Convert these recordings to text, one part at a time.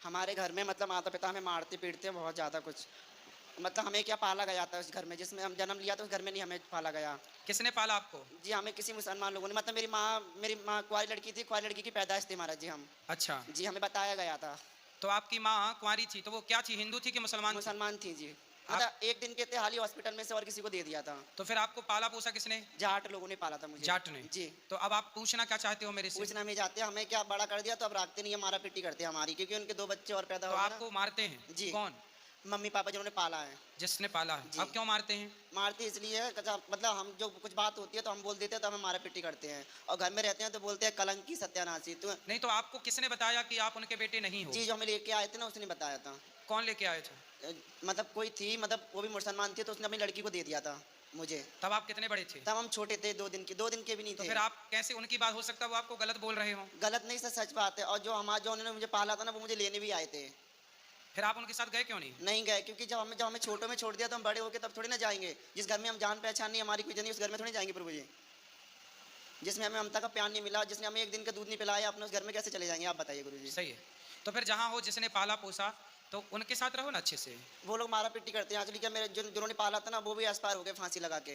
हमारे घर में मतलब माता पिता हमें मारते पीटते हैं बहुत ज़्यादा कुछ। मतलब हमें क्या पाला गया था उस घर में जिसमें हम जन्म लिया था, उस घर में नहीं हमें पाला गया। किसने पाला आपको? जी, हमें किसी मुसलमान लोगों ने मतलब मेरी माँ कुँवारी लड़की थी, कुँवारी लड़की की पैदाइश थी महाराज जी हम। अच्छा, जी, हमें बताया गया था। तो आपकी माँ कुँवारी थी, तो वो क्या थी, हिंदू थी कि मुसलमान थी? मुसलमान थी जी। आप मतलब 1 दिन के थे हाल ही हॉस्पिटल में से और किसी को दे दिया था। तो फिर आपको पाला-पोसा किसने? जाट लोगों ने पाला था मुझे। जाट ने। जी, तो अब आप पूछना क्या चाहते हो मेरे से? पूछना नहीं चाहते हमें क्या बड़ा कर दिया तो अब रखते नहीं है, मारा-पीटी करते हैं हमारी क्योंकि उनके 2 बच्चे और पैदा तो हो गए ना। आपको मारते हैं? जी, कौन? मम्मी-पापा जिन्होंने पाला है। जिसने पाला है। जी, अब क्यों मारते हैं? मारते इसलिए है कचा मतलब हम जो कुछ बात होती है तो हम बोल देते हैं तो हमें मारा-पीटी करते हैं और घर में रहते हैं तो बोलते हैं कलंकी सत्यानाशी। तो नहीं, तो आपको किसने बताया कि आप उनके बेटे नहीं हो? जी, जो हमें लेके आए थे ना उसने बताया था। कौन लेके आए थे? मतलब कोई थी मतलब वो भी मुसलमान थी तो उसने अपनी लड़की को दे दिया था मुझे। तब आप कितने बड़े थे? तब हम छोटे थे 2 दिन के भी नहीं तो थे। फिर आप कैसे उनकी बात हो सकता है वो आपको गलत बोल रहे हों? गलत नहीं सर, सच बात है और जो उन्होंने मुझे पाला था ना वो मुझे लेने भी आए थे। फिर आप उनके साथ गए क्यों नहीं? नहीं गए क्योंकि जब हमें छोटों में छोड़ दिया तो हम बड़े होके तब थोड़ी ना जाएँगे। जिस घर में हम जान पहचान नहीं हमारी कोई नहीं उस घर में थोड़ी जाएँगे प्रभु जी। जिसमें हमें ममता का प्यार नहीं मिला, जिसने हमें 1 दिन का दूध नहीं पिलाया अपने उस घर में कैसे चले जाएँगे आप बताइए गुरुजी? सही है। तो फिर जहाँ हो जिसने पाला-पोसा तो उनके साथ रहो ना अच्छे से। वो लोग मारा-पीटी करते हैं एक्चुअली क्या मेरे जिन्होंने पाला था ना वो भी एक्सपायर हो गए फांसी लगा के।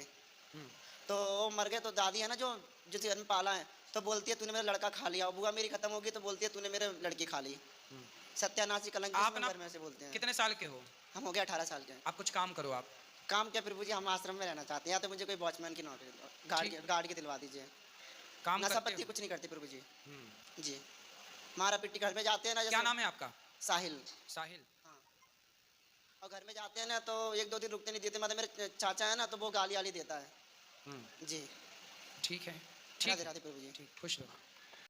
हुँ, तो वो मर गए तो दादी है ना जो जिस घर में पाला है, तो बोलती है तूने मेरा लड़का खा लिया और बुआ मेरी खत्म हो गई तो बोलती है तूने मेरे लड़की खा ली। हुँ। सत्यानाशी कलंक आप जिसमें ना घर में ऐसे बोलते हैं। कितने साल के हो? हम हो गए 18 साल के। आप कुछ काम करो आप। काम क्या प्रभु जी हम आश्रम में रहना चाहते हैं या तो मुझे कोई वॉचमैन की नौकरी दो, ठीक, गार्ड की दिलवा दीजिए। काम नशा करते पत्ती हो? कुछ नहीं करते प्रभु जी। हुँ। जी, मारा-पीटी घर में जाते हैं ना क्या जैसे नाम है आपका? साहिल। साहिल। हाँ, और घर में जाते हैं ना तो 1-2 दिन रुकते नहीं देते मतलब मेरे चाचा है ना तो वो गाली-वाली देता है। हुँ, जी, ठीक है। ठीक राधे है। राधे प्रभु जी। ठीक, खुश रहो।